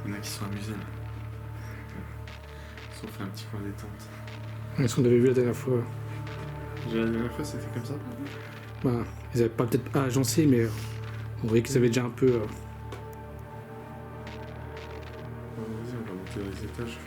Il y en a qui sont amusés là. Ils ont fait un petit coin détente. Ce qu'on avait vu la dernière fois. La dernière fois c'était comme ça. Bah, ils avaient pas peut-être pas agencé, mais on voyait qu'ils avaient déjà un peu. Vas-y, on va monter dans les étages.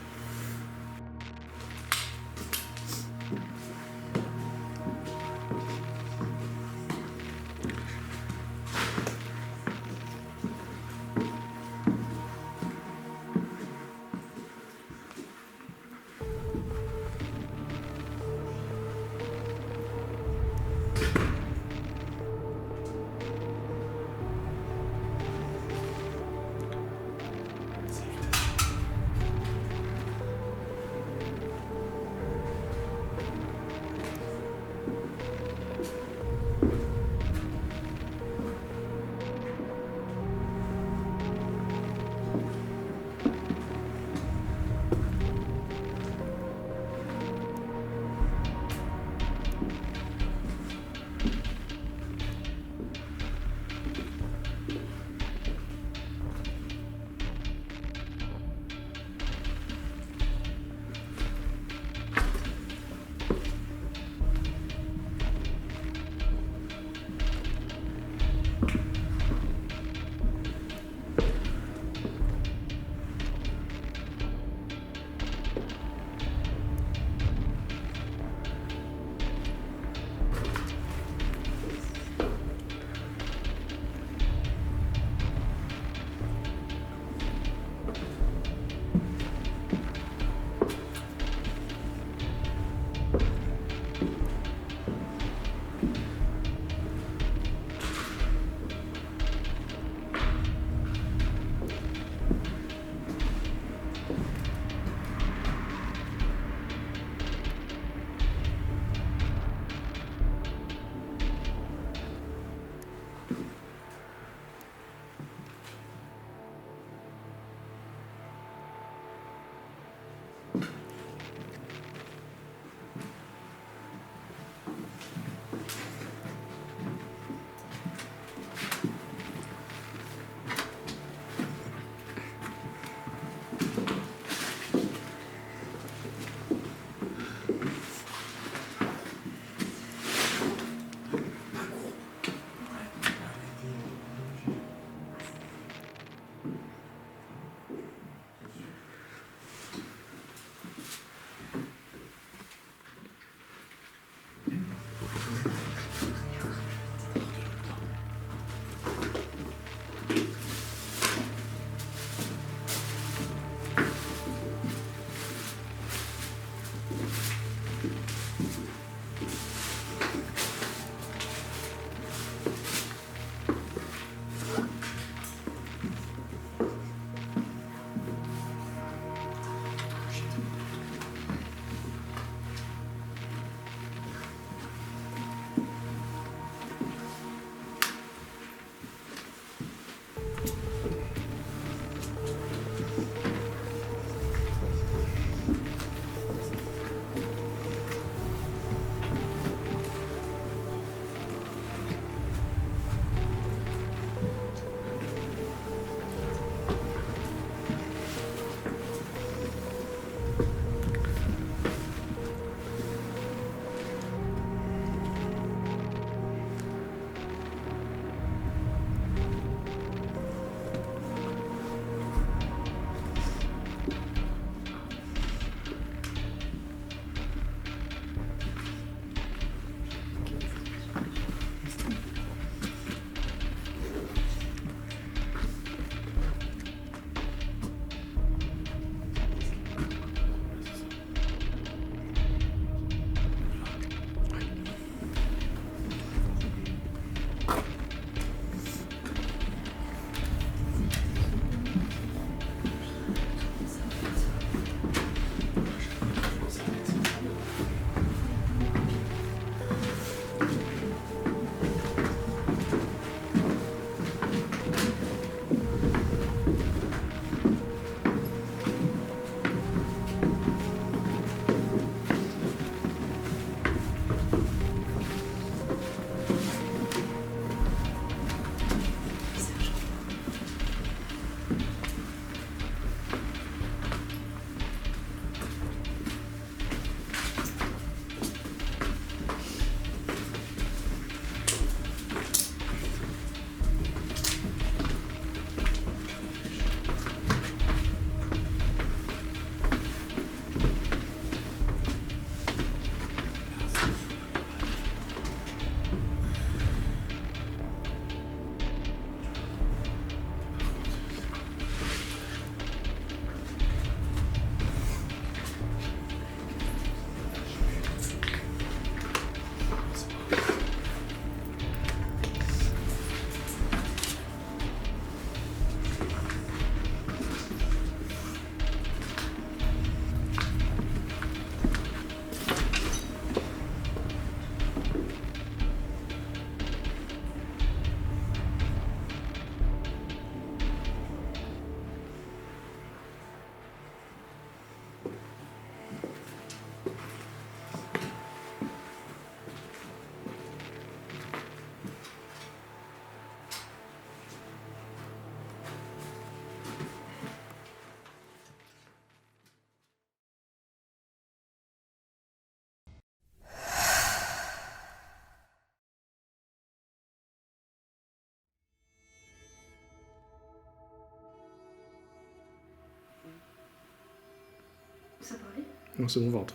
Ça parlait. Non, c'est mon ventre.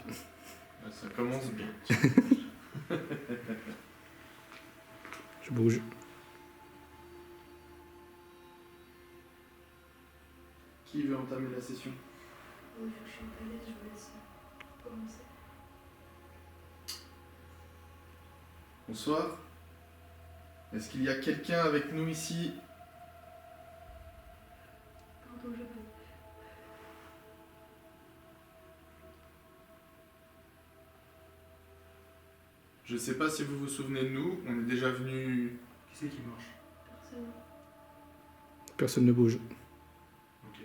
Ah, ça commence bien. Je bouge. Qui veut entamer la session? Oui, je suis pas à l'aise, je vous laisse commencer. Bonsoir. Est-ce qu'il y a quelqu'un avec nous ici? Pardon, je peux. Je sais pas si vous vous souvenez de nous, on est déjà venu. Qui c'est qui marche? Personne. Personne ne bouge. Ok.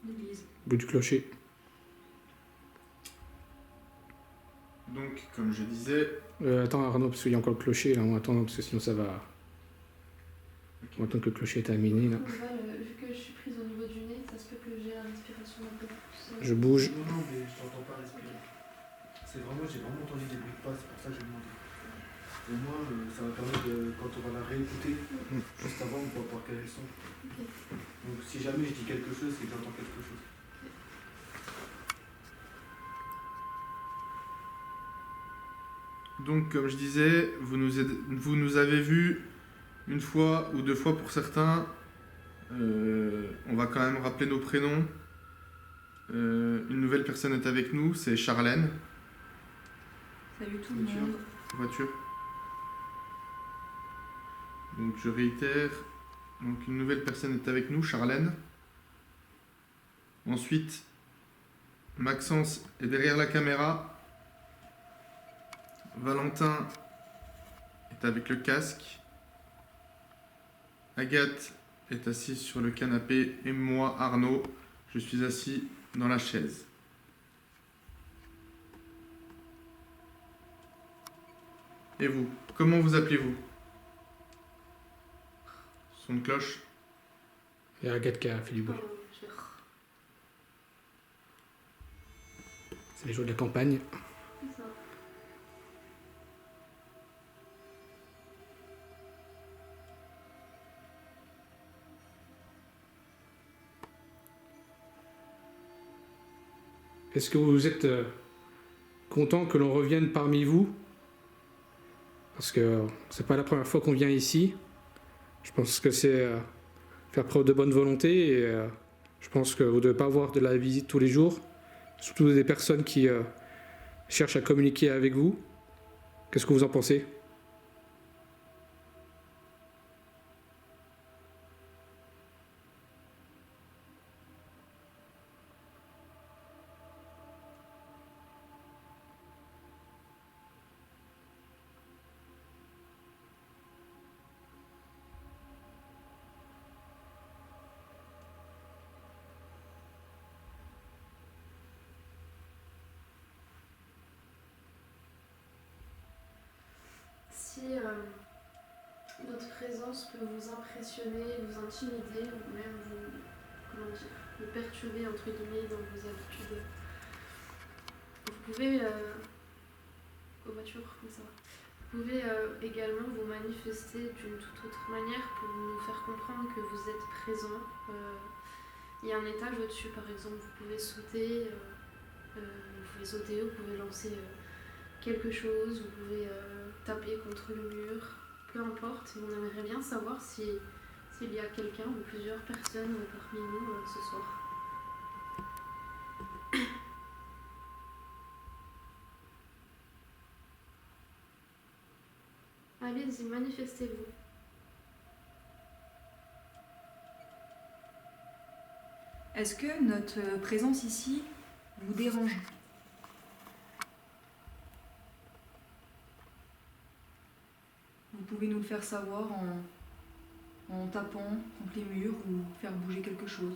L'église. Bout du clocher. Donc, comme je disais. Attends Arnaud, parce qu'il y a encore le clocher là, on va attendre parce que sinon ça va. On va attendre que le clocher est terminé là. Vu que je suis prise au niveau du nez, ça se peut que j'ai la respiration un peu plus. Je bouge. Non, non, mais je t'entends pas respirer. C'est vraiment, j'ai vraiment entendu des bruits de pas, c'est pour ça que j'ai demandé. Au moins, ça va permettre de, quand on va la réécouter, juste avant, on pourra voir quel est le son. Ok. Donc si jamais je dis quelque chose, c'est que j'entends quelque chose. Donc, comme je disais, vous nous avez vus une fois ou deux fois pour certains. On va quand même rappeler nos prénoms. Une nouvelle personne est avec nous, c'est Charlène. Salut tout le Voiture. monde. Voiture. Donc, je réitère. Donc, une nouvelle personne est avec nous, Charlène. Ensuite, Maxence est derrière la caméra. Valentin est avec le casque. Agathe est assise sur le canapé et moi, Arnaud, je suis assis dans la chaise. Et vous, comment vous appelez-vous? Son de cloche. Il y a Agathe qui a fait du bruit. Pardon, je... C'est les jours de la campagne. C'est ça. Est-ce que vous êtes content que l'on revienne parmi vous? Parce que c'est pas la première fois qu'on vient ici. Je pense que c'est faire preuve de bonne volonté et je pense que vous ne devez pas avoir de la visite tous les jours. Surtout des personnes qui cherchent à communiquer avec vous. Qu'est-ce que vous en pensez? Si notre présence peut vous impressionner, vous intimider, ou même vous, comment dire, vous perturber entre guillemets dans vos habitudes, vous pouvez, aux voitures comme ça, vous pouvez également vous manifester d'une toute autre manière pour nous faire comprendre que vous êtes présent. Il y a un étage au-dessus par exemple, vous pouvez sauter, vous pouvez lancer quelque chose, vous pouvez taper contre le mur, peu importe, mais on aimerait bien savoir s'il y a quelqu'un ou plusieurs personnes parmi nous ce soir. Allez-y, manifestez-vous. Est-ce que notre présence ici vous dérange? Vous pouvez nous le faire savoir en tapant contre les murs ou faire bouger quelque chose.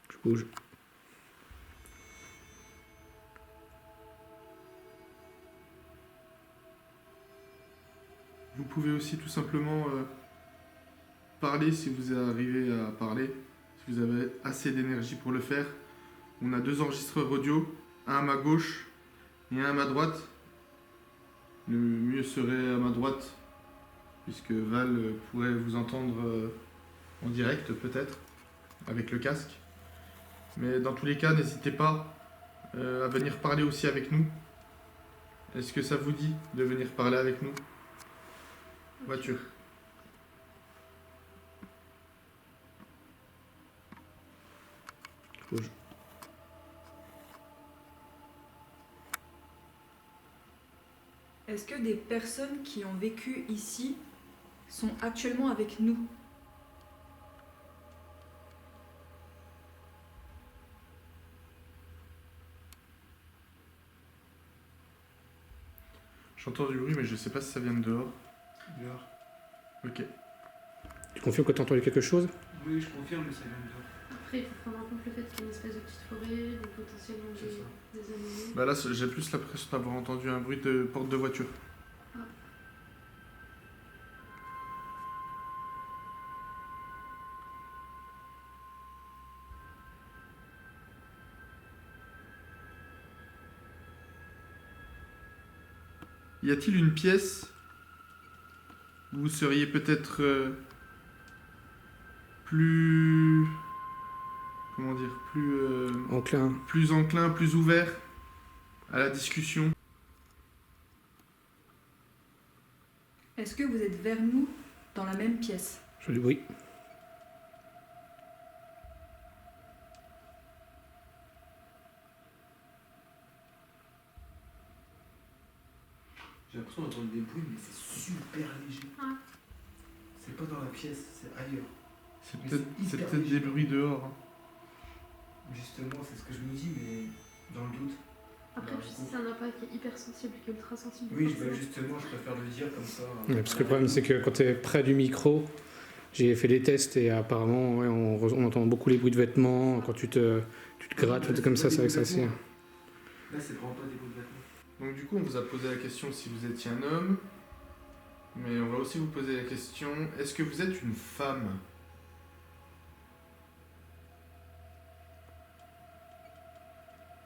Je bouge. Vous pouvez aussi tout simplement parler si vous arrivez à parler, si vous avez assez d'énergie pour le faire. On a 2 enregistreurs audio, un à ma gauche et un à ma droite. Le mieux serait à ma droite puisque Val pourrait vous entendre en direct peut-être, avec le casque. Mais dans tous les cas, n'hésitez pas à venir parler aussi avec nous. Est-ce que ça vous dit de venir parler avec nous? Voiture. Rouge. Est-ce que des personnes qui ont vécu ici sont actuellement avec nous? J'entends du bruit, mais je sais pas si ça vient de dehors. Dehors. Ok. Tu confirmes que tu as entendu quelque chose? Oui, je confirme, mais ça vient de dehors. Après, il faut prendre en compte le fait qu'il y a une espèce de petite forêt, donc potentiellement C'est ça. des animaux. Bah là, j'ai plus l'impression d'avoir entendu un bruit de porte de voiture. Y a-t-il une pièce où vous seriez peut-être plus... Comment dire? Enclin. Plus enclin, plus ouvert à la discussion? Est-ce que vous êtes vers nous dans la même pièce? Je dis oui. J'ai l'impression d'entendre des bruits, mais c'est super léger. Ah. C'est pas dans la pièce, c'est ailleurs. C'est Mais peut-être c'est c'est hyper peut-être léger. des bruits dehors. hein. Justement, c'est ce que je me dis, mais dans le doute. Après, puis si c'est un appareil qui est hypersensible et qui est ultra sensible, Oui, forcément. bah justement, je préfère le dire comme ça. Ouais, parce que le problème, c'est que quand tu es près du micro, j'ai fait des tests et apparemment, ouais, on entend beaucoup les bruits de vêtements. Quand tu te grattes, tout comme ça, c'est vrai que c'est assez. Là, c'est vraiment pas des bruits de vêtements. Donc du coup, on vous a posé la question si vous étiez un homme. Mais on va aussi vous poser la question, est-ce que vous êtes une femme?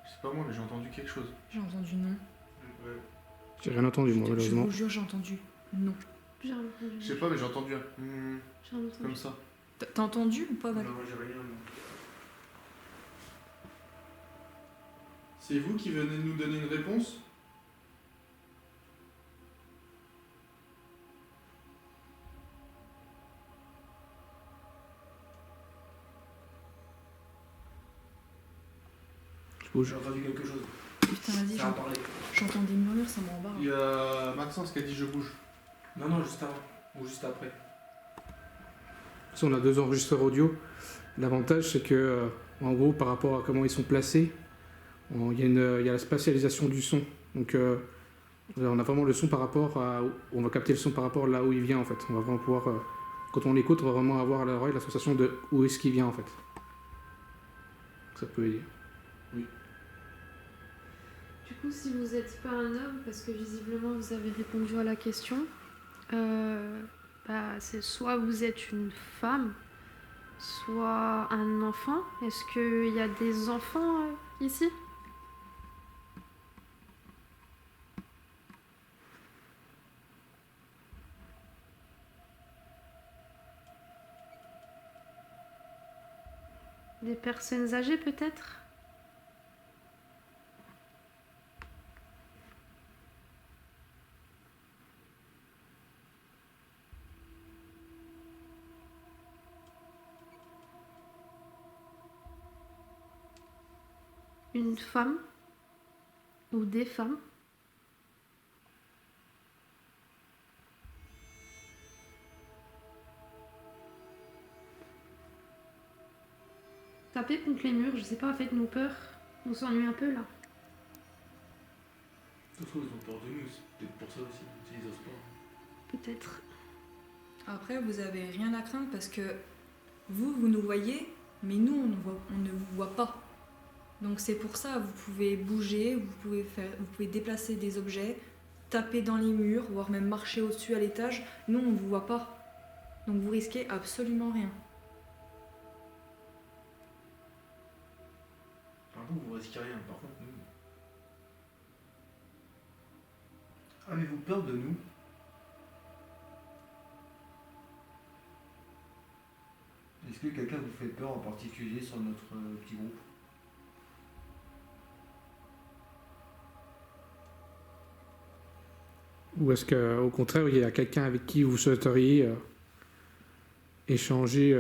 Je sais pas moi, mais j'ai entendu quelque chose. J'ai entendu non. J'ai rien entendu, moi, Je malheureusement. vous jure, j'ai entendu non. J'ai rien entendu. Je sais pas, mais j'ai entendu un J'ai rien entendu. comme ça. T'as entendu ou pas, Val? Non, j'ai rien. non. C'est vous qui venez nous donner une réponse? Je bouge. J'ai entendu quelque chose. Putain, vas-y, Ça a parlé. j'entends des murmures, ça m'embarque. Il y a Maxence qui a dit je bouge. Non, non, juste avant. Ou juste après. Si on a 2 enregistreurs audio, l'avantage c'est que, en gros, par rapport à comment ils sont placés, il y a la spatialisation du son. Donc, on a vraiment le son par rapport à. On va capter le son par rapport là où il vient en fait. On va vraiment pouvoir. Quand on l'écoute, on va vraiment avoir à l'oreille la sensation de où est-ce qu'il vient en fait. Ça peut aider. Du coup, si vous n'êtes pas un homme, parce que visiblement vous avez répondu à la question, c'est soit vous êtes une femme, soit un enfant. Est-ce qu'il y a des enfants ici? Des personnes âgées peut-être? Une femme ou des femmes? Taper contre les murs, je sais pas, faites-nous peur. On s'ennuie un peu là. Surtout, ils ont peur de nous, c'est peut-être pour ça aussi. Ils osent pas. Peut-être. Après, vous avez rien à craindre parce que vous nous voyez, mais nous, on ne vous voit pas. Donc c'est pour ça, vous pouvez bouger, vous pouvez déplacer des objets, taper dans les murs, voire même marcher au-dessus à l'étage. Nous, on ne vous voit pas. Donc vous risquez absolument rien. Par contre, vous risquez rien. Par contre, nous. Avez-vous peur de nous? Est-ce que quelqu'un vous fait peur en particulier sur notre petit groupe? Ou est-ce qu'au contraire, il y a quelqu'un avec qui vous souhaiteriez échanger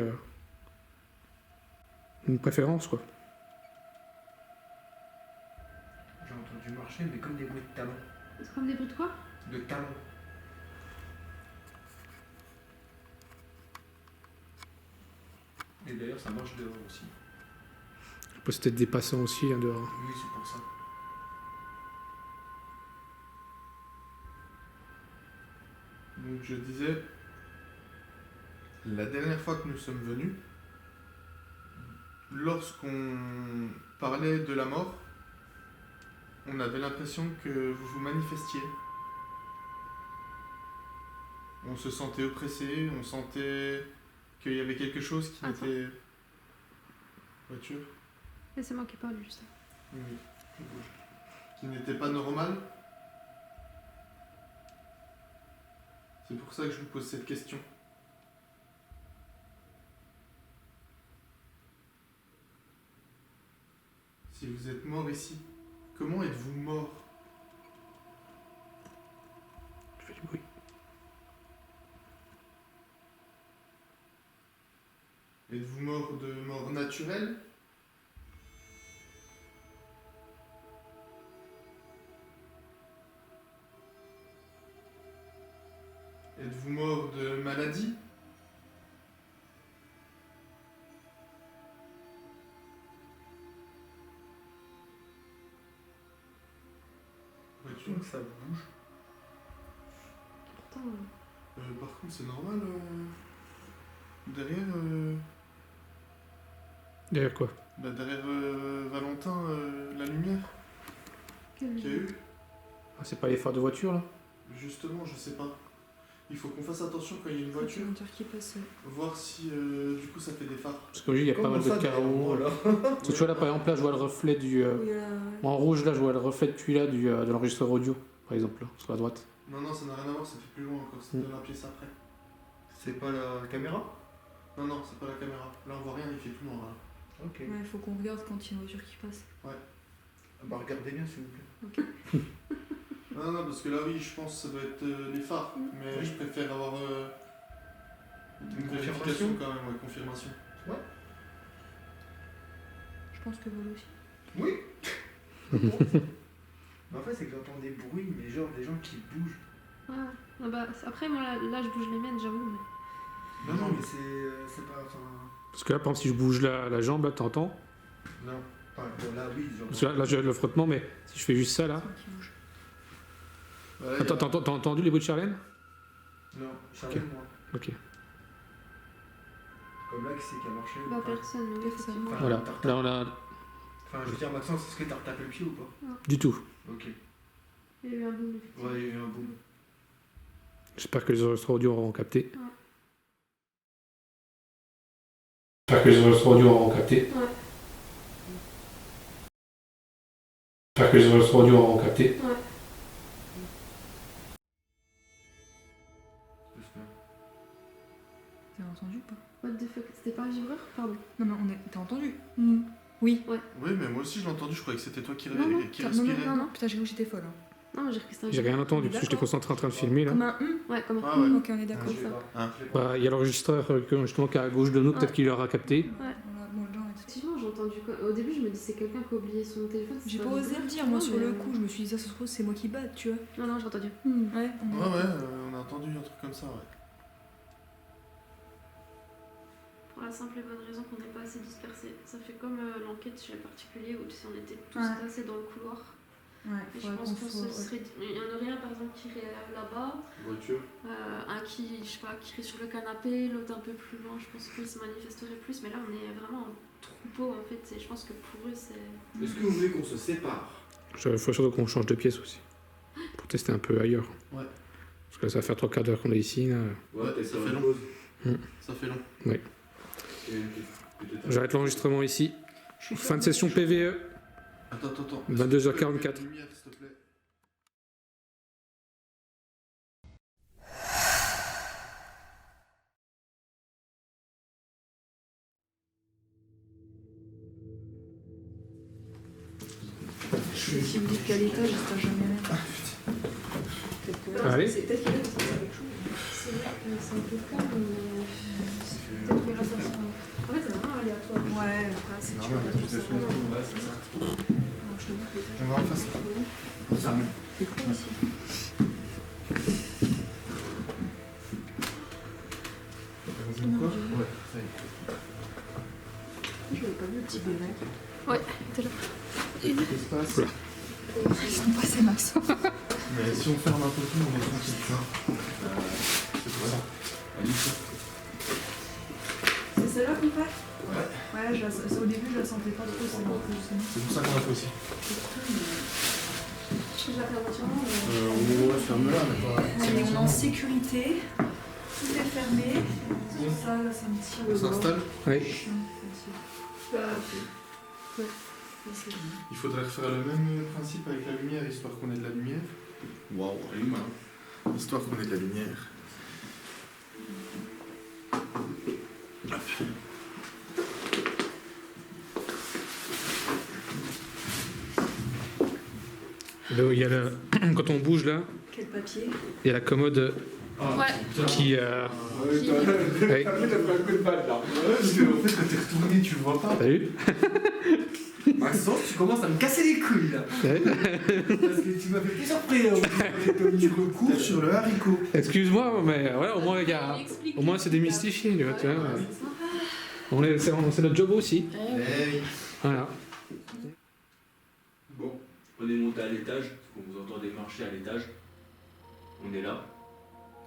une préférence, quoi? J'ai entendu marcher, mais comme des bruits de talons. C'est comme des bruits de quoi? De talons. Et d'ailleurs, ça marche dehors aussi. C'est peut-être des passants aussi, hein, dehors. Oui, c'est pour ça. Donc je disais, la dernière fois que nous sommes venus, lorsqu'on parlait de la mort, on avait l'impression que vous vous manifestiez. On se sentait oppressé, on sentait qu'il y avait quelque chose qui Attends. n'était... Voiture? Et c'est moi qui parle juste. Oui. Qui n'était pas normal. C'est pour ça que je vous pose cette question. Si vous êtes mort ici, comment êtes-vous mort? Je fais du bruit. Êtes-vous mort de mort naturelle? Êtes-vous mort de maladie? Voiture? Donc ça bouge. Pourtant, Par contre, c'est normal. Derrière, Derrière quoi? derrière Valentin, la lumière qu'il y a eu. Ah, c'est pas les phares de voiture, là? Justement, je sais pas. Il faut qu'on fasse attention quand il y a une Voiture voiture, qui passe. voir si du coup ça fait des phares. Parce que oui, il y a pas mal de carreaux. là. Parce que tu vois, là, par exemple, là, je vois le reflet du... Oui, là, En rouge, là, je vois le reflet de celui-là de l'enregistreur audio, par exemple, là, sur la droite. Non, non, ça n'a rien à voir, ça fait plus loin encore, c'est dans la pièce après. C'est pas la caméra? Non, non, c'est pas la caméra. Là, on voit rien, il fait tout noir. Là. Ok. il faut qu'on regarde quand il y a une voiture qui passe. Bah regardez bien s'il vous plaît. Non, non, parce que là, oui, je pense que ça doit être les phares. Mais Oui. je préfère avoir une Confirmation. vérification quand même, ouais, confirmation. Je pense que vous aussi. Oui. Mais en fait c'est que j'entends des bruits, mais genre des gens qui bougent. ah, ah bah, après, moi là, je bouge les miennes, j'avoue. Mais... Non, non, mais c'est pas. Enfin, Parce que là, par exemple, si je bouge la jambe, là, t'entends? non. Enfin, bon, là oui, j'entends. Parce que là, j'ai le frottement, mais si je fais juste ça, là... C'est moi qui bouge. bah, là, il y a- Attends, t'as entendu les bruits de Charlène? Non, Charlène, moi. Ok. Comme là, qui c'est qui a marché ou Bah, pas? personne, mais oui, Personne. effectivement. Enfin, Voilà. t'as- Là, on a... Enfin, je veux dire, Maxence, est-ce que t'as retapé le pied ou pas? Du tout. Ok. Il y a eu un boom, effectivement. Ouais, il y a eu un boom. J'espère que les enregistreurs audio auront capté. Ouais. J'espère que les enregistreurs audio auront capté. Ouais. J'espère que les enregistreurs audio auront capté. Ouais. T'as entendu ou pas? What the fuck, c'était pas un vibreur? Pardon. Non, mais t'as entendu? Oui. Oui, mais moi aussi, je l'ai entendu, je croyais que c'était toi qui, Non, non, qui Non, respirais. non. Putain, j'ai cru que j'étais folle. Hein. Non, j'ai cru que c'était un J'ai rien entendu, On est parce que j'étais d'accord. concentré en train de filmer, là. Comme un Ouais, comme un. Ah ouais. Ok, on est d'accord. Je l'ai ça. pas. Ah. Je l'ai pas. Bah, il y a l'enregistreur justement qui est à gauche de nous, peut-être Ouais. qu'il l'aura capté. Voilà, bon, le genre est- Effectivement, j'ai entendu. Au début, je me dis c'est quelqu'un qui a oublié son téléphone. c'est J'ai un pas osé vibreur, le dire, tu moi, vois, sur le mais- coup. Je me suis dit, ça se trouve, c'est moi qui batte, tu vois. Non, non, j'ai entendu. Ouais, on est Ouais, d'accord. ouais, on a entendu un truc comme ça, ouais. Pour la simple et bonne raison qu'on n'est pas assez dispersé. Ça fait comme l'enquête chez les particuliers où tu sais, on était tous Ouais. tassés dans le couloir. Ouais, Et je faudrait pense qu'on qu'on soit- se serait. Il y en aurait un par exemple qui irait là-bas, Voiture. un qui, je sais pas, qui irait sur le canapé, l'autre un peu plus loin. Je pense qu'ils se manifesteraient plus, mais là on est vraiment en troupeau en fait. Et je pense que pour eux c'est. Est-ce que vous voulez qu'on se sépare? Il faut surtout qu'on change de pièce aussi. Pour tester un peu ailleurs. Ouais. Parce que là, ça va faire 3 quarts d'heure qu'on est ici. Là. Ouais, t'as ça fait fait une long. pause. Ça fait long. J'arrête l'enregistrement ici. Je suis Fin de folle, session je- PVE. Attends. 22h44. Lumière, s'il te plaît. Et si vous dites qu'à l'étage, il se passe jamais rien. Peut-être que là, Allez. peut-être qu'il y a quelque chose. C'est vrai que c'est un peu calme, mais peut-être qu'il reste un peu. En fait, c'est vraiment aléatoire. Ouais. C'est Non, tu vois mais pas tu tout fais ça. ce qu'on trouve, ouais, c'est ça. Non, je te dis que On va en faire ça. Ça remet. c'est cool aussi. Quoi? Ouais, ça y est. Je l'avais pas vu le petit béret. Ouais, t'es là. Qu'est-ce qui se passe? Ils sont passés, Max. Mais si on ferme un peu tout, on est tranquille, tu vois. C'est pour ça. C'est celle-là qu'on fait Ouais. Ouais, au début, je la sentais pas trop, c'est bon. C'est pour ça qu'on l'a fait aussi. Je la ferme entièrement. Ouais, ferme-la, mais pas. Allez, on est en sécurité. Tout est fermé. Ça me tire On le bord. s'installe. Oui. Chiant, Il faudrait refaire le même principe avec la lumière, histoire qu'on ait de la lumière. Waouh, allume, hein. Histoire qu'on ait de la lumière. Hop. Là, il y a le... Quand on bouge là, Quel papier il y a la commode Ouais. qui. Ouais, Ouais. t'as pris un coup de balle là. Ouais, parce que en fait, quand t'es retourné, tu le vois pas. T'as vu? Maxence, tu commences à me casser les couilles là. Ouais. Parce que tu m'as fait plusieurs pré. Tu recours sur le haricot. Excuse-moi, mais voilà, au moins, il y a... au moins c'est démystifié, tu vois. Tu vois. C'est notre job aussi. Hey. Voilà. Bon, on est monté à l'étage, parce qu'on vous entendait marcher à l'étage. On est là.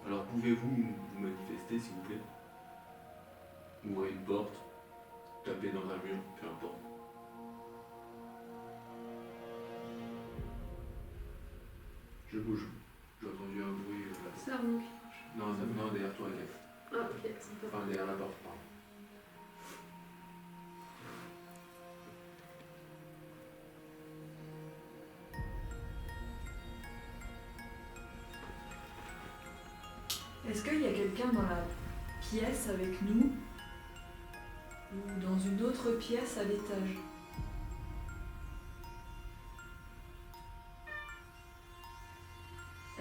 Alors pouvez-vous vous manifester s'il vous plaît? Ouvrez une porte, tapez dans un mur, peu importe. Je bouge. J'ai entendu un bruit. Ça remonte. Non, derrière toi, Gaël. Ah, ok, sympa. Enfin, derrière la porte, pardon. Est-ce qu'il y a quelqu'un dans la pièce avec nous ou dans une autre pièce à l'étage?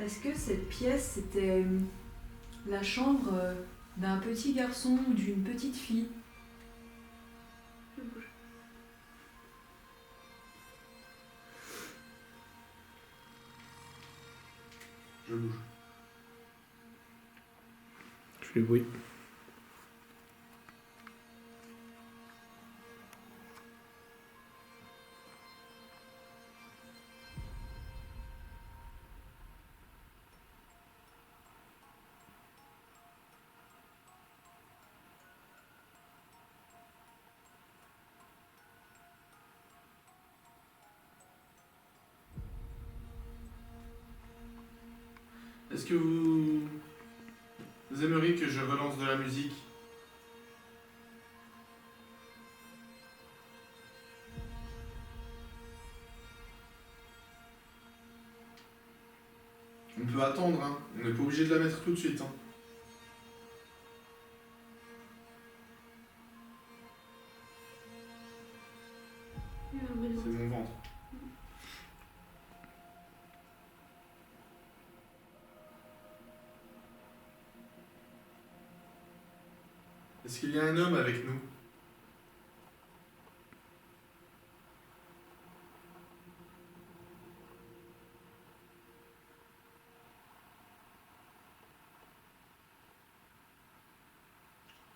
Est-ce que cette pièce c'était la chambre d'un petit garçon ou d'une petite fille? Je bouge. Je bouge. Je fais le bruit. Est-ce que vous aimeriez que je relance de la musique? On peut attendre, hein. On n'est pas obligé de la mettre tout de suite. Hein. Il y a un bruit de C'est mon ventre. Est-ce qu'il y a un homme avec nous?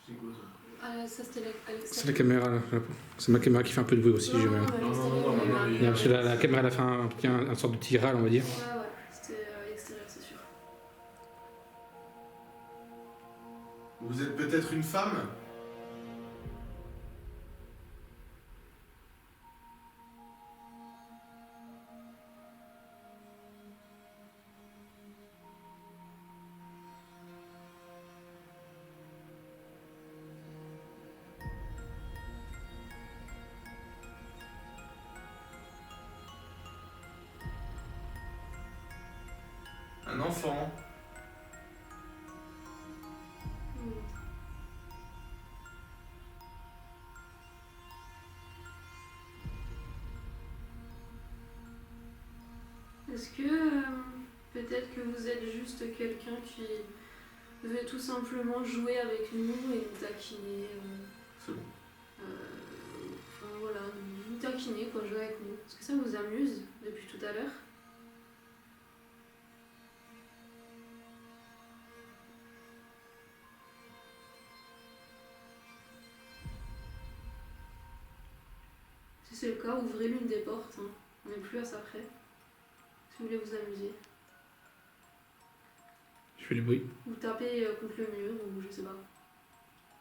C'est quoi ça? Ah, ça c'était à C'est la caméra là. C'est ma caméra qui fait un peu de bruit aussi. Non, j'ai non, même. non, Parce que la caméra elle a fait un sorte de petit râle, on va dire. Ouais, ouais, c'était à l'extérieur, c'est sûr. Vous êtes peut-être une femme? Un enfant? Est-ce que peut-être que vous êtes juste quelqu'un qui veut tout simplement jouer avec nous et nous taquiner C'est bon. enfin voilà, nous taquiner quoi, jouer avec nous. Est-ce que ça vous amuse depuis tout à l'heure? Si c'est le cas, ouvrez l'une des portes, hein. On n'est plus à ça près. Si vous voulez vous amuser. Je fais du bruit. Ou tapez contre le mur, ou je sais pas.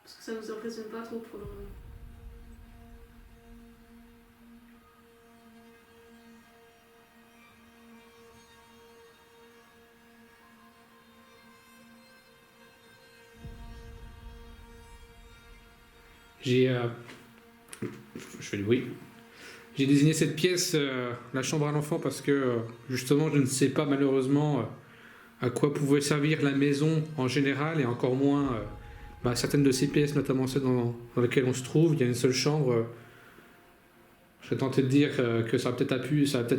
Parce que ça nous impressionne pas trop pour le moment. Je fais du bruit. J'ai désigné cette pièce, la chambre à l'enfant, parce que justement, je ne sais pas malheureusement à quoi pouvait servir la maison en général, et encore moins certaines de ces pièces, notamment celles dans lesquelles on se trouve. Il y a une seule chambre. Je serais tenté de dire que ça a peut-être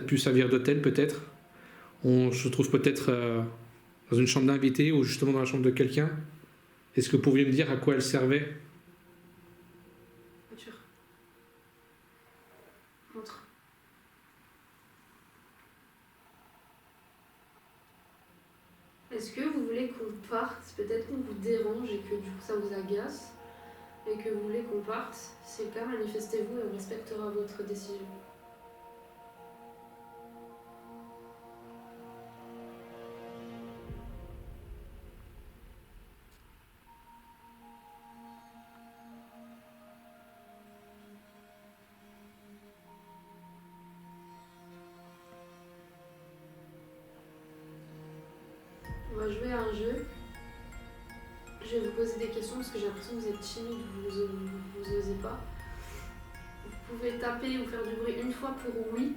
pu servir d'hôtel, peut-être. On se trouve peut-être dans une chambre d'invité ou justement dans la chambre de quelqu'un. Est-ce que vous pourriez me dire à quoi elle servait? Voiture. Montre. Est-ce que vous voulez qu'on parte? Peut-être qu'on vous dérange et que du coup ça vous agace et que vous voulez qu'on parte. Si c'est le cas, manifestez-vous et on respectera votre décision. On va jouer à un jeu. Je vais vous poser des questions parce que j'ai l'impression que vous êtes timide, vous osez pas. Vous pouvez taper ou faire du bruit une fois pour oui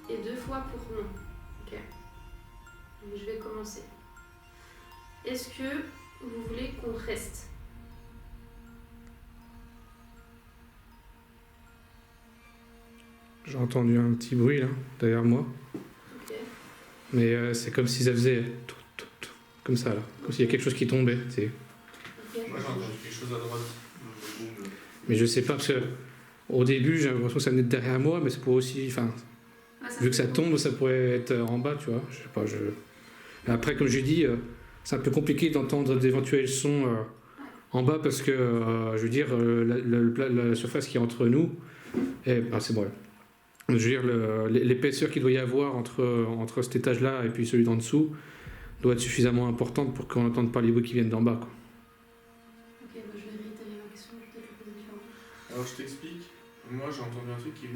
et 2 fois pour non. Ok. Donc je vais commencer. Est-ce que vous voulez qu'on reste? J'ai entendu un petit bruit là, derrière moi. Ok. Mais c'est comme si ça faisait comme ça là, comme s'il y a quelque chose qui tombait. Tu sais. Ok. Moi j'ai entendu quelque chose à droite. Mais je sais pas parce que au début j'ai l'impression que ça venait de derrière moi, mais c'est pour aussi, enfin, Ah, vu que ça tombe, ça pourrait être en bas, tu vois. Je sais pas. Après, comme j'ai dit, c'est un peu compliqué d'entendre d'éventuels sons en bas parce que je veux dire la surface qui est entre nous, c'est bon. Je veux dire l'épaisseur qu'il doit y avoir entre cet étage-là et puis celui d'en dessous doit être suffisamment importante pour qu'on n'entende pas les bruits qui viennent d'en bas, quoi. Ok, bah, je vais réitérer ma question, je vais peut-être le poser différemment. Alors je t'explique. Moi j'ai entendu un truc qui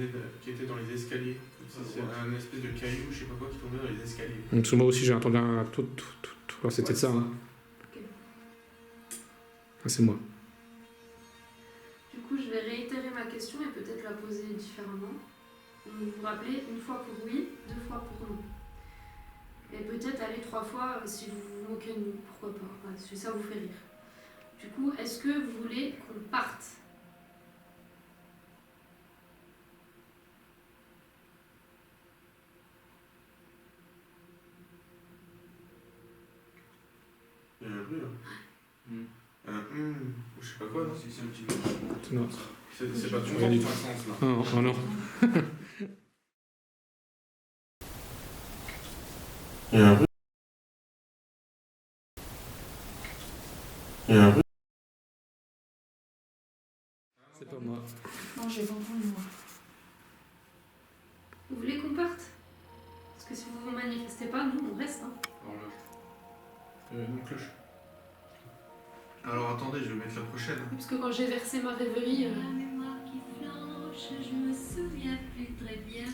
était dans les escaliers. C'est un espèce de caillou, je sais pas quoi, qui tombait dans les escaliers. Donc, moi aussi j'ai entendu un tout. Alors, c'était Ouais, ça. Hein. Ok. Ah, c'est moi. Du coup, je vais réitérer ma question et peut-être la poser différemment. Vous vous rappelez, une fois pour oui, 2 fois pour non. Et peut-être aller 3 fois si vous vous moquez de nous, pourquoi pas, ouais, si ça vous fait rire. Du coup, est-ce que vous voulez qu'on parte? Il y a un bruit là. Ou je sais pas quoi, non? C'est un petit peu. Non. C'est pas tout Rien du dans tout. un sens là. Oh non. Il y a un bruit. Il y a un bruit. C'est pas moi. Non, j'ai pas entendu moi. Vous voulez qu'on parte? Parce que si vous vous manifestez pas, nous on reste. Hein. Horloge. Non, cloche. Alors attendez, je vais mettre la prochaine. Parce que quand j'ai versé ma rêverie. La mémoire qui flanche, je me souviens plus très bien.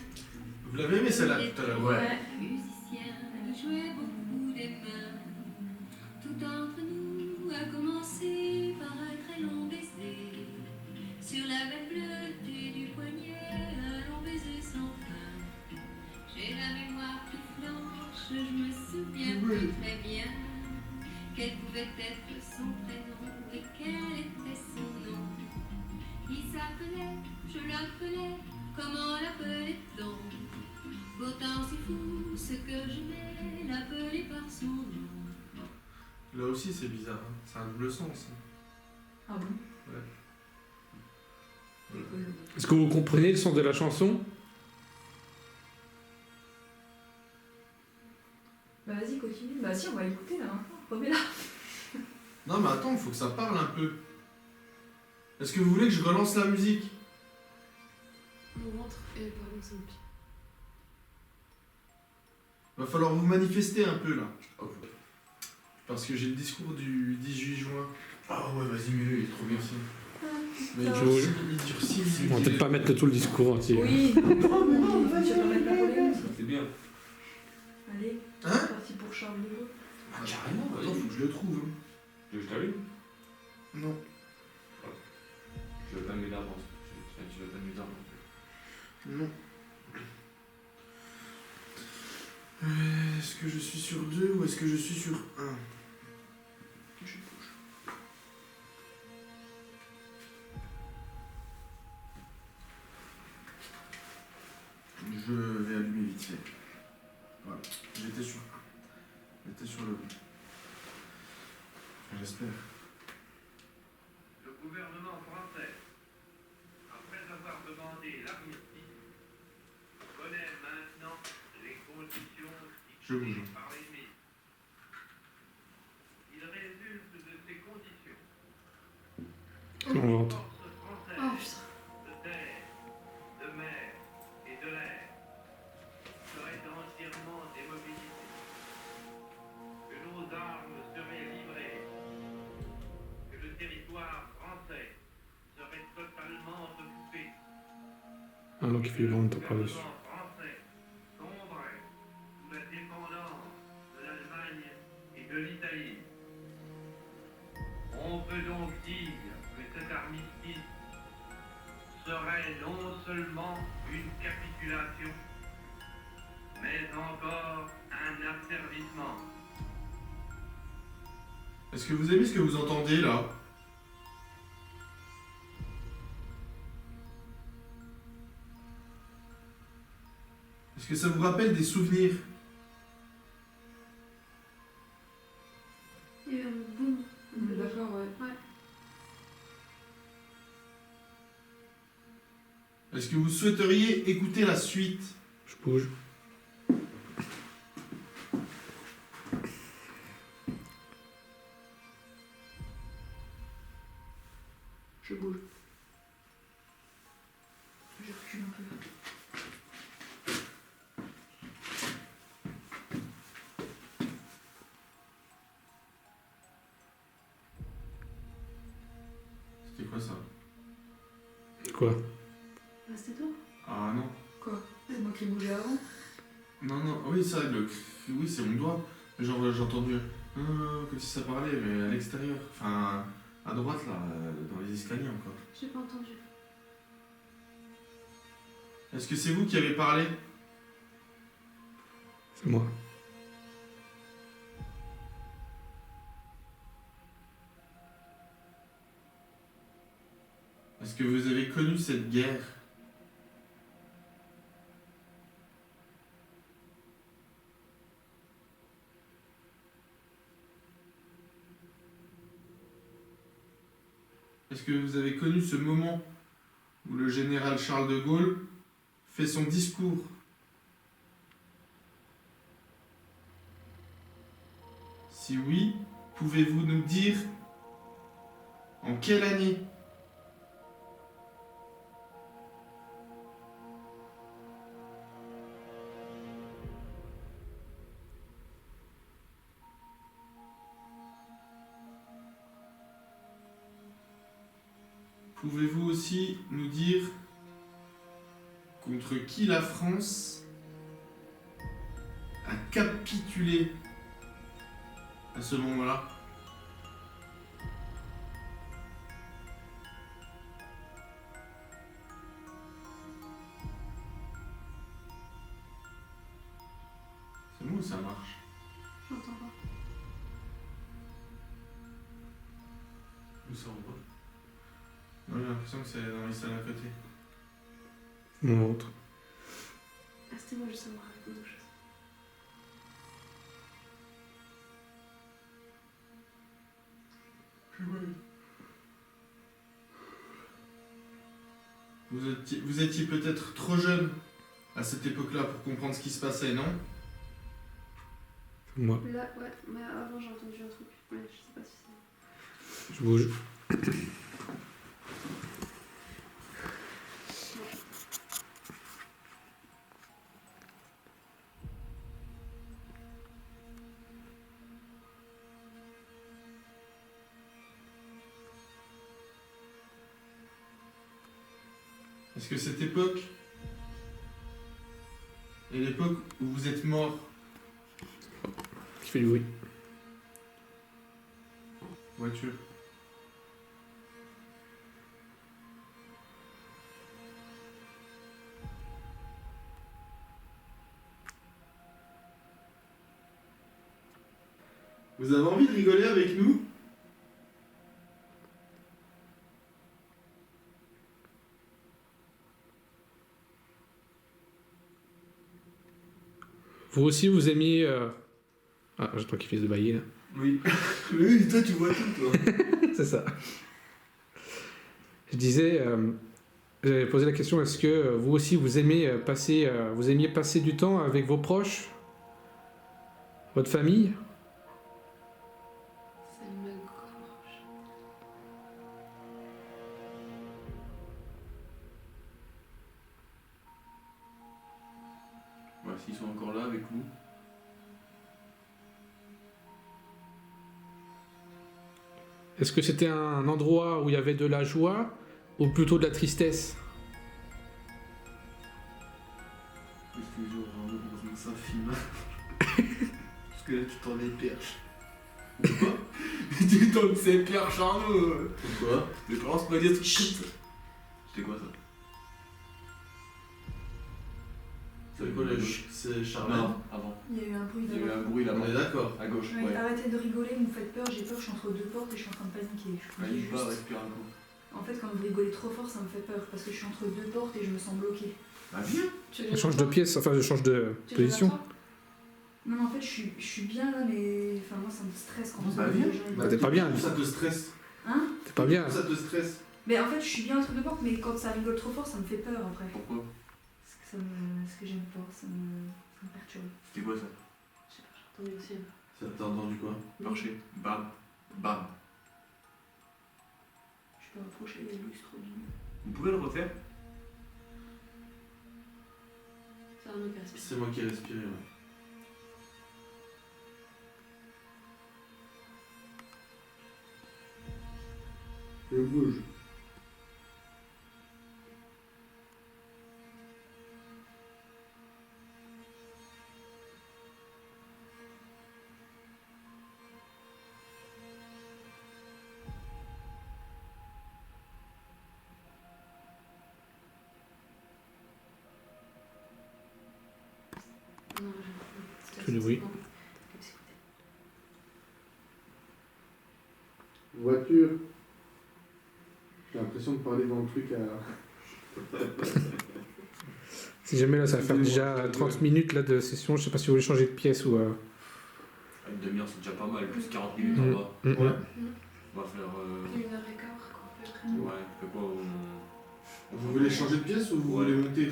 Vous l'avez aimé celle-là tout à l'heure? Ouais. Musicien, il jouait beaucoup des mains. Tout entre nous a commencé par un très long baiser. Sur la veine bleutée du poignet, un long baiser sans fin. J'ai la mémoire qui flanche, je me souviens plus très bien. Quel pouvait être son prénom et quel était son nom. Il s'appelait, je l'appelais, comment l'appelait-on? Pourtant c'est fou ce que je vais l'appeler par son nom. Là aussi, c'est bizarre. Hein. C'est un double sens. Hein. Ah bon? Ouais. Est-ce que vous comprenez le sens de la chanson? Bah vas-y, continue. Bah si, on va écouter là maintenant. Remets-la. Non, mais attends, il faut que ça parle un peu. Est-ce que vous voulez que je relance la musique? On rentre et pardon, c'est mon pied. Va falloir vous manifester un peu là. Parce que j'ai le discours du 18 juin. Ah ouais, vas-y, mets-le, il est trop bien. Merci. Mais Ça il va. dure il dure 6 minutes. On va peut-être pas mettre tout le discours entier. Oui. Oh, mais non, Tu vas mettre Napoléon aussi. C'est bien. Allez. Hein? C'est parti pour Charles de Gaulle. Ah, carrément, Attends, faut que je le trouve. Hein. Tu veux que je t'allume? Non. Je veux pas me mettre d'avance. Tu veux pas me mettre d'avance. Non. Est-ce que je suis sur 2 ou est-ce que je suis sur 1? Je vais allumer vite fait. Voilà. J'étais sur 1. J'étais sur le 2. J'espère. Le gouvernement français, après avoir demandé l'armistice, connaît maintenant les conditions Je bouge. fixées par l'ennemi. Il résulte de ces conditions On les rentre. forces Oh françaises putain. de terre, de mer et de l'air seraient entièrement démobilisées, que nos armes seraient livrées, que le territoire français serait totalement occupé. Ah non, qui fait vraiment pas parler Le dessus. gouvernement français tomberait sous la dépendance de l'Allemagne et de l'Italie. On peut donc dire que cet armistice serait non seulement une capitulation, mais encore un asservissement. Est-ce que vous aimez ce que vous entendez là? Est-ce que ça vous rappelle des souvenirs? Il y a eu un boom. D'accord, ouais. Ouais. Est-ce que vous souhaiteriez écouter la suite? Je bouge. Je bouge. Je recule un peu. C'était quoi ça? Quoi? Ah, c'était toi? Ah non. Quoi? C'est moi qui bougeais avant? Non, non, oui, ça, oui, c'est mon doigt. Genre, j'ai entendu comme si ça parlait, mais à l'extérieur. Enfin, à droite, là, dans les escaliers encore. J'ai pas entendu. Est-ce que c'est vous qui avez parlé? C'est moi. Est-ce que vous avez connu cette guerre? Est-ce que vous avez connu ce moment où le général Charles de Gaulle fait son discours? Si oui, pouvez-vous nous dire en quelle année? Pouvez-vous aussi nous dire contre qui la France a capitulé à ce moment-là? C'est bon ou ça marche? J'entends pas. Ou ça ou pas? Non, j'ai l'impression que c'est dans les salles à côté. On rentre. Ah, c'était Laissez-moi justement raconter nos choses. Vous étiez peut-être trop jeune à cette époque-là pour comprendre ce qui se passait, non? Moi, Là, ouais, mais avant j'ai entendu un truc. Ouais, je sais pas si c'est. je bouge. Est-ce que cette époque est l'époque où vous êtes mort? Qui fait du bruit. Voiture. Vous avez envie de rigoler avec nous? Vous aussi, vous aimiez... Ah, j'attends qu'il finisse de bailler, là. Oui. Oui, toi tu vois tout, toi. C'est ça. Je disais... J'avais posé la question, est-ce que vous aussi, vous aimiez passer du temps avec vos proches? Votre famille? Ça me gorge. Ouais, s'ils sont encore là avec vous. Est-ce que c'était un endroit où il y avait de la joie ou plutôt de la tristesse? Parce que genre, heureusement que ça filme. Parce que là, tu t'en éperches. Pourquoi? Tu t'en éperches, Arnaud. Pourquoi? Les parents, c'est pas dire trucs comme ça. C'était quoi ça? C'est quoi la gauche? C'est Charmaine. Non, avant. Il y a eu un bruit Il y a eu là-bas. un bruit On là-bas. est d'accord. À gauche, Ouais, ouais. arrêtez de rigoler, vous me faites peur, j'ai peur, je suis entre deux portes et je suis en train de paniquer. Je vous dis Allez, pas, juste. respire un coup. En fait, quand vous rigolez trop fort, ça me fait peur parce que je suis entre deux portes et je me sens bloquée. Bah viens! Tu Je change de pièce, enfin je change de position. Non, mais en fait, je suis bien là, mais enfin, moi ça me stresse quand Bah, on viens. les gens, ils- Bah, t'es pas bien. Ça te stresse. Hein? T'es pas bien. Ça te stresse. Mais en fait, je suis bien entre deux portes, mais quand ça rigole trop fort, ça me fait peur après. Pourquoi? Parce que j'aime pas, ça me perturbe. C'était quoi ça? Je sais pas, j'ai entendu aussi. Ça t'a entendu quoi? Marcher. Bam. Bam. Je peux approcher les lustres du. Vous pouvez le refaire? C'est un mot qui respire. C'est moi qui ai respiré, ouais. Je bouge. Non, Fais du bruit. Voiture. J'ai l'impression de parler dans le truc à. Si jamais là, ça va faire déjà 30 minutes là, de session, je sais pas si vous voulez changer de pièce ou... Une demi-heure, c'est déjà pas mal. Plus 40 minutes en bas. Ouais. On va faire. 1h15 qu'on peut prendre. Ouais, fait quoi Vous voulez changer de pièce ou vous Ouais. voulez monter?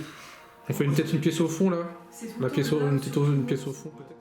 On fait peut-être une pièce au fond là? C'est tout le La temps pièce là, une sur petite le une fond. pièce au fond peut-être?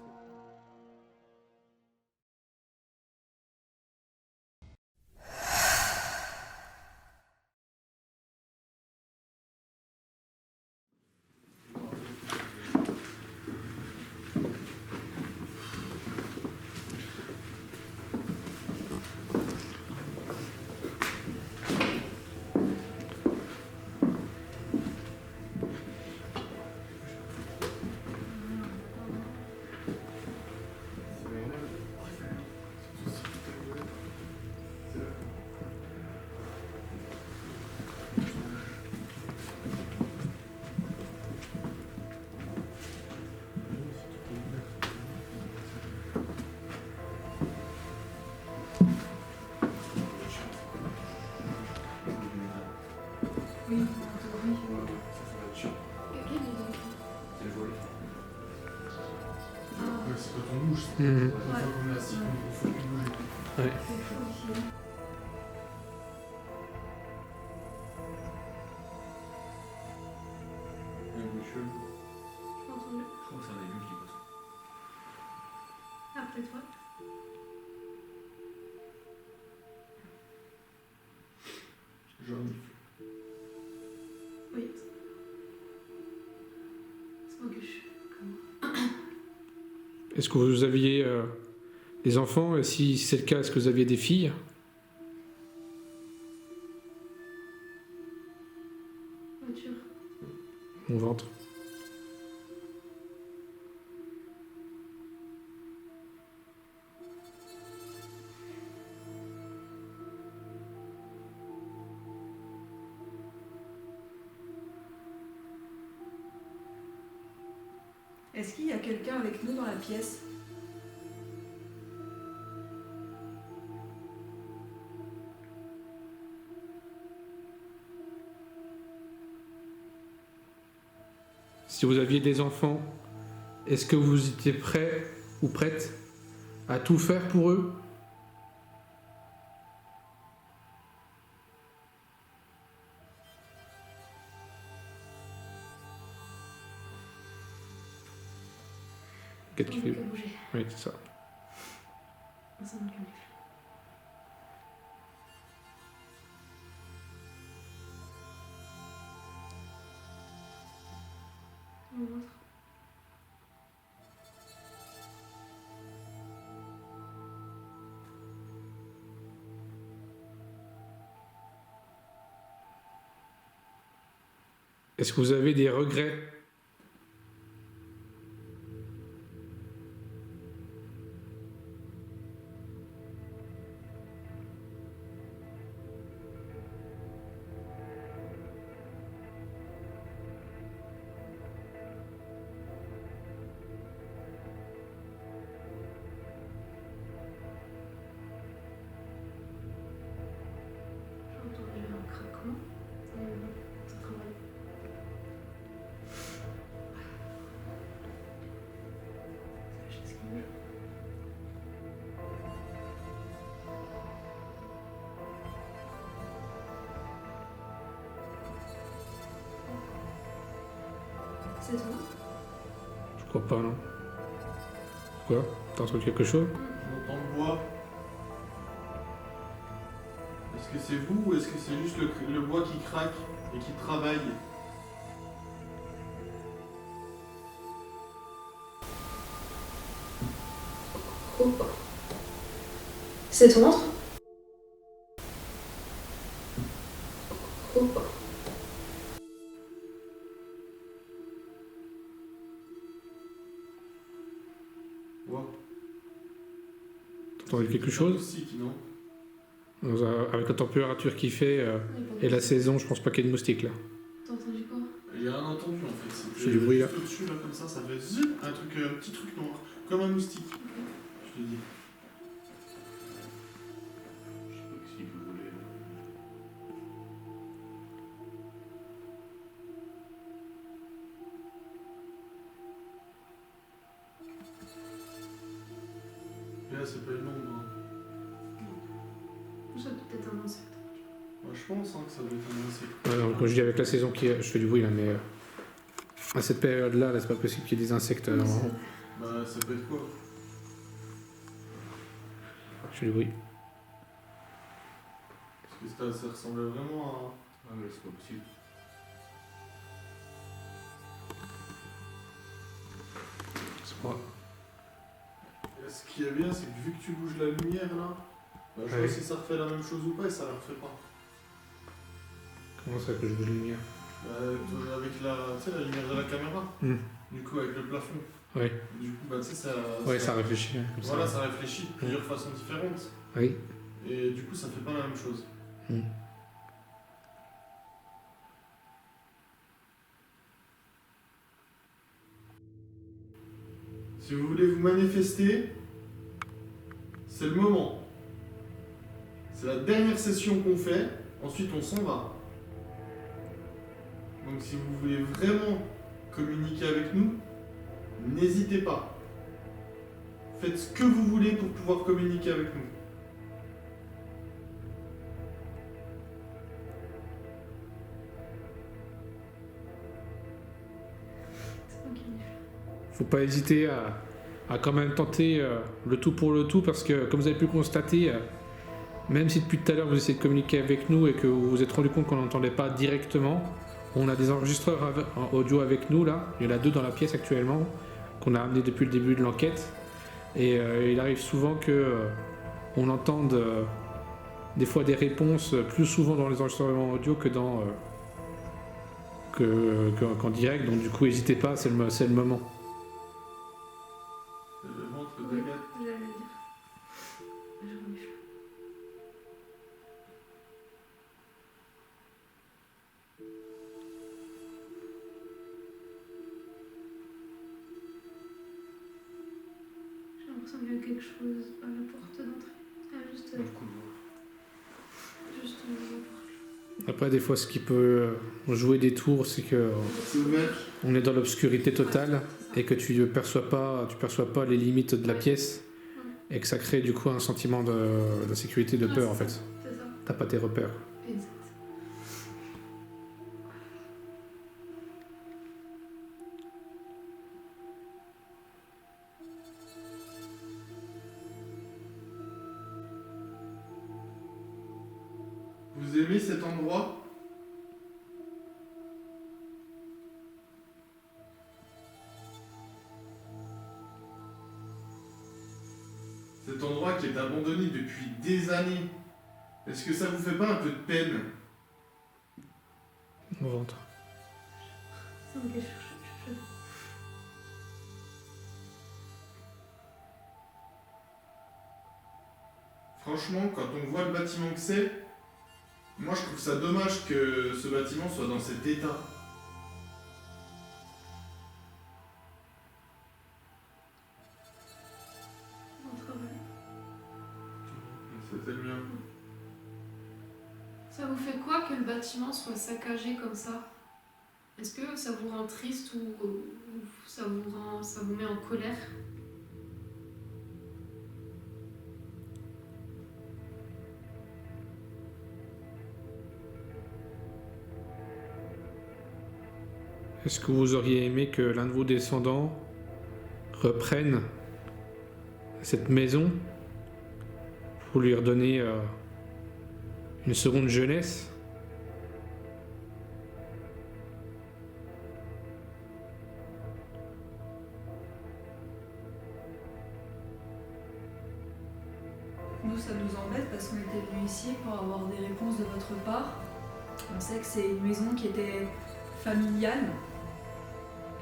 c'est quand on bouge. C'est Mhm. une fois qu'on est assis, il faut plus bouger. Ouais. C'est chaud ici. Un bout de cheveux. J'ai pas entendu. Je crois que c'est un début qui passe. Ah, peut-être ouais. Jaune. Oui. C'est moi que je suis. Est-ce que vous aviez des enfants? Et si c'est le cas, est-ce que vous aviez des filles? Voiture. Mon ventre. Est-ce qu'il y a quelqu'un avec nous dans la pièce? Si vous aviez des enfants, est-ce que vous étiez prêt ou prête à tout faire pour eux? Qu'est-ce qui On fait? n'a qu'à bouger. Oui, c'est ça. Ça manque un livre. Mon ventre. Est-ce que vous avez des regrets? J'ai entendu un craquement. Ça travaille. C'est la chaise qui bouge. C'est toi? Je crois pas, non. Quoi? T'as entendu quelque chose? J'entends le bois. Est-ce que c'est vous ou est-ce que c'est juste le bois qui craque et qui travaille? C'est ton ventre? Bois. T'as entendu quelque chose? Moustique, non? Avec la température qu'il fait et la saison, je pense pas qu'il y ait de moustiques là. T'as entendu quoi? J'ai rien entendu en fait. C'était C'est du bruit, là. juste au-dessus là comme ça fait zut, un petit truc noir, comme un moustique. Je te dis. Je sais pas s'il peut voler. Et là c'est pas une ombre. Hein. Ça doit peut-être un insecte. Moi je pense hein, que ça doit être un insecte. Ouais, non, quand je dis avec la saison qui est, je fais du bruit là, mais à cette période-là, là, c'est pas possible qu'il y ait des insectes. Oui, en- c'est- Bah ça peut être quoi? Je fais du bruit. Parce que ça ressemblait vraiment Ah, mais c'est pas possible. C'est pas. à... Ce qui est bien c'est que vu que tu bouges la lumière là, bah, je Ouais. sais pas si ça refait la même chose ou pas et ça la refait pas. Comment ça que je bouge la lumière? Toi, avec tu sais, la lumière de la caméra, du coup avec le plafond. Oui. Du coup bah tu sais ça... Ouais, ça réfléchit. Comme Voilà, ça. ça réfléchit de plusieurs façons différentes. Oui. Et du coup, ça fait pas la même chose. Mm. Si vous voulez vous manifester, c'est le moment. C'est la dernière session qu'on fait, ensuite on s'en va. Donc si vous voulez vraiment communiquer avec nous, n'hésitez pas. Faites ce que vous voulez pour pouvoir communiquer avec nous. C'est moi qui ai dit. Faut pas hésiter à quand même tenter le tout pour le tout, parce que comme vous avez pu le constater, même si depuis tout à l'heure vous essayez de communiquer avec nous et que vous vous êtes rendu compte qu'on n'entendait pas directement, on a des enregistreurs en audio avec nous là, il y en a 2 dans la pièce actuellement, qu'on a amené depuis le début de l'enquête, et il arrive souvent que on entende des fois des réponses plus souvent dans les enregistrements audio que dans qu'en direct, donc du coup n'hésitez pas, c'est le moment. Le ventre Oui, d'Agathe. j'allais le dire. Je renifle. J'ai l'impression qu'il y a quelque chose à la porte d'entrée. Ah, juste Dans le couloir. devant la porte. Après, des fois, ce qui peut jouer des tours, c'est que C'est ouvert. on est dans l'obscurité totale et que tu perçois pas les limites de la pièce, et que ça crée du coup un sentiment d'insécurité, de peur en fait. C'est ça. T'as pas tes repères. Exact. Vous aimez cet endroit? Cet endroit qui est abandonné depuis des années. Est-ce que ça vous fait pas un peu de peine? Au ventre. C'est moi qui ai cherché. Franchement, quand on voit le bâtiment que c'est, moi je trouve ça dommage que ce bâtiment soit dans cet état. On travaille. C'était le mien. Ça vous fait quoi que le bâtiment soit saccagé comme ça? Est-ce que ça vous rend triste ou ça vous met en colère? Est-ce que vous auriez aimé que l'un de vos descendants reprenne cette maison pour lui redonner une seconde jeunesse? Nous, ça nous embête parce qu'on était venus ici pour avoir des réponses de votre part. On sait que c'est une maison qui était familiale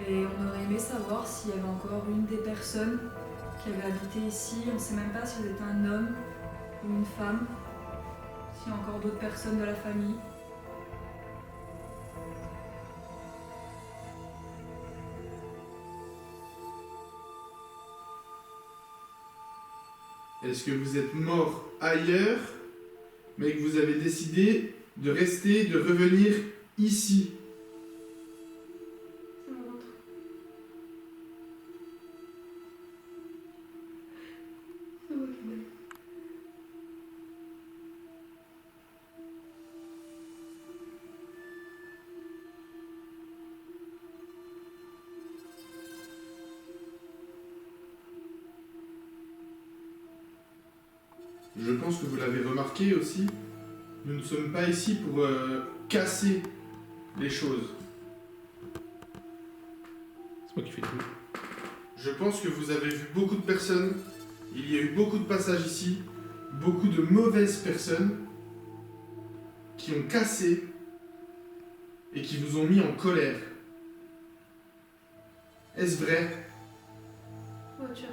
et on aurait aimé savoir s'il y avait encore une des personnes qui avait habité ici. On ne sait même pas si vous êtes un homme ou une femme, s'il y a encore d'autres personnes de la famille. Est-ce que vous êtes mort ailleurs, mais que vous avez décidé de rester, de revenir ici? C'est mon ventre. C'est moi qui m'aime. Je pense que vous l'avez remarqué aussi, nous ne sommes pas ici pour casser les choses. C'est moi qui fais tout. Je pense que vous avez vu beaucoup de personnes, il y a eu beaucoup de passages ici, beaucoup de mauvaises personnes qui ont cassé et qui vous ont mis en colère. Est-ce vrai? Voiture.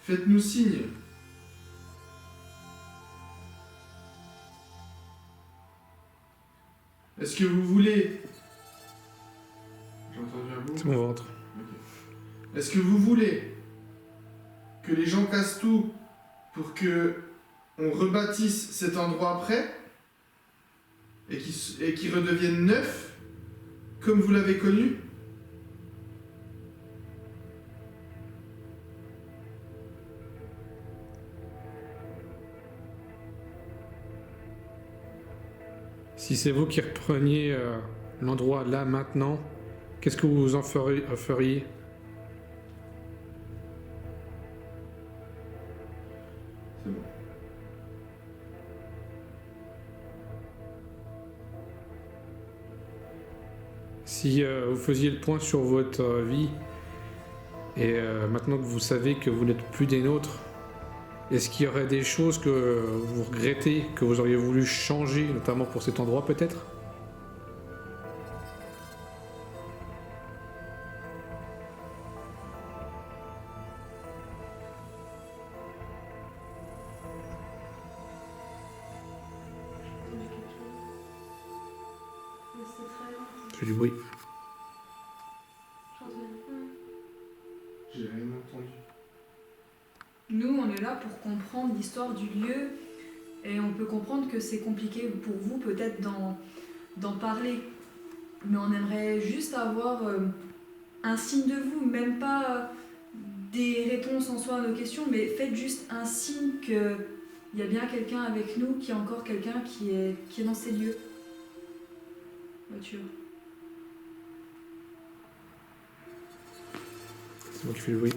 Faites-nous signe. Est-ce que vous voulez C'est mon ventre. Est-ce que vous voulez que les gens cassent tout pour que on rebâtisse cet endroit après et qu'il redevienne neuf comme vous l'avez connu? Si c'est vous qui repreniez l'endroit là maintenant, qu'est-ce que vous en feriez? C'est bon. Si vous faisiez le point sur votre vie, et maintenant que vous savez que vous n'êtes plus des nôtres, est-ce qu'il y aurait des choses que vous regrettez, que vous auriez voulu changer, notamment pour cet endroit peut-être? J'entendais quelque chose. Mais c'était très loin. C'est du bruit. J'entendais. J'ai rien entendu. Nous, on est là pour comprendre l'histoire du lieu et on peut comprendre que c'est compliqué pour vous peut-être d'en parler. Mais on aimerait juste avoir un signe de vous, même pas des réponses en soi à nos questions, mais faites juste un signe qu'il y a bien quelqu'un avec nous, qu'il y a encore quelqu'un qui est dans ces lieux. Voiture. C'est moi qui fais le bruit.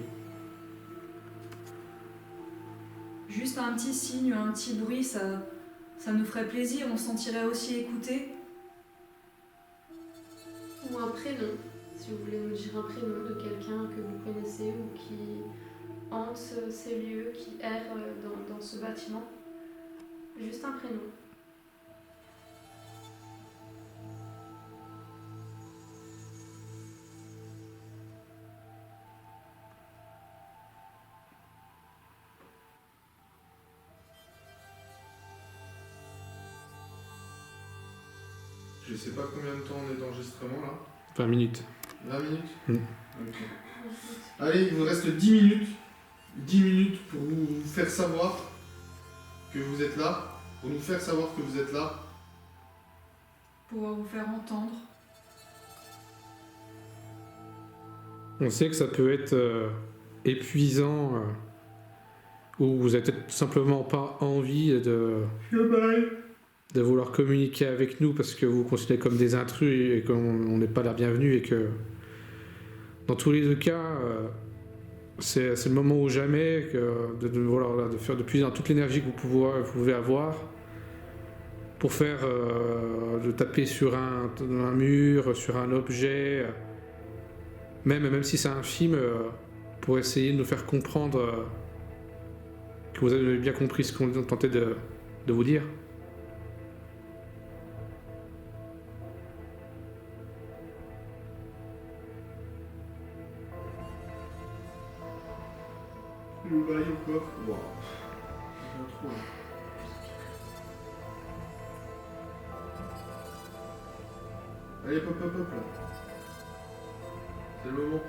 Juste un petit signe, un petit bruit, ça nous ferait plaisir, on se sentirait aussi écouté. Ou un prénom, si vous voulez nous dire un prénom de quelqu'un que vous connaissez ou qui hante ces lieux, qui erre dans ce bâtiment. Juste un prénom. Je sais pas combien de temps on est d'enregistrement là. 20 minutes. 20 minutes Mm. Ok. Allez, il vous reste 10 minutes. 10 minutes pour vous faire savoir que vous êtes là. Pour nous faire savoir que vous êtes là. Pouvoir vous faire entendre. On sait que ça peut être épuisant ou vous n'avez tout simplement pas envie de vouloir communiquer avec nous parce que vous vous considérez comme des intrus et qu'on n'est pas la bienvenue et que dans tous les deux cas, c'est le moment ou jamais de faire de puiser dans toute l'énergie que vous pouvez avoir pour faire de taper sur un mur, sur un objet, même si c'est un film, pour essayer de nous faire comprendre que vous avez bien compris ce qu'on tentait de vous dire. Le bail encore. Wow. Bien trop là. Allez, hop, hop, hop là. C'est le moment.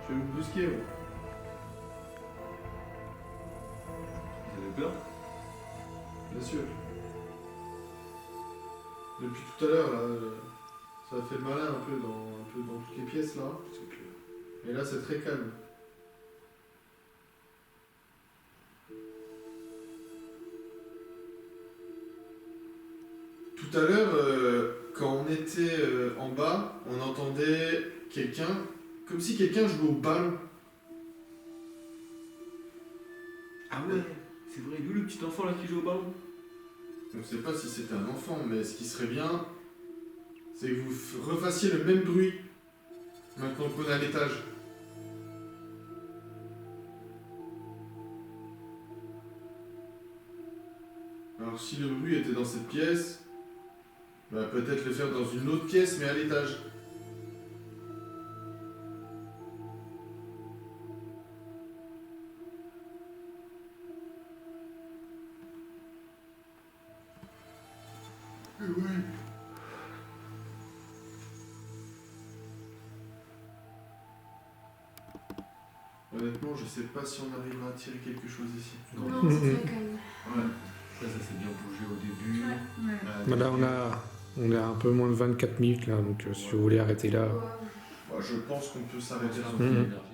Je vais vous brusquer, moi. Vous avez peur? Bien sûr. Depuis tout à l'heure, là, ça a fait le malin un peu dans toutes les pièces là. Et là, c'est très calme. Tout à l'heure, quand on était en bas, on entendait quelqu'un, comme si quelqu'un jouait au ballon. Ah ouais, c'est vrai, nous le petit enfant là qui joue au ballon. On ne sait pas si c'était un enfant, mais ce qui serait bien, c'est que vous refassiez le même bruit maintenant qu'on est à l'étage. Alors si le bruit était dans cette pièce, bah peut-être le faire dans une autre pièce, mais à l'étage. Ouais. Honnêtement, je sais pas si on arrivera à tirer quelque chose ici. Non, c'est très calme. Ouais. Après, ça s'est bien bougé au début. Ouais. Là, on est à un peu moins de 24 minutes là, donc si vous voulez arrêter là. Ouais. Bah, je pense qu'on peut s'arrêter là. Sur Mhm. l'énergie.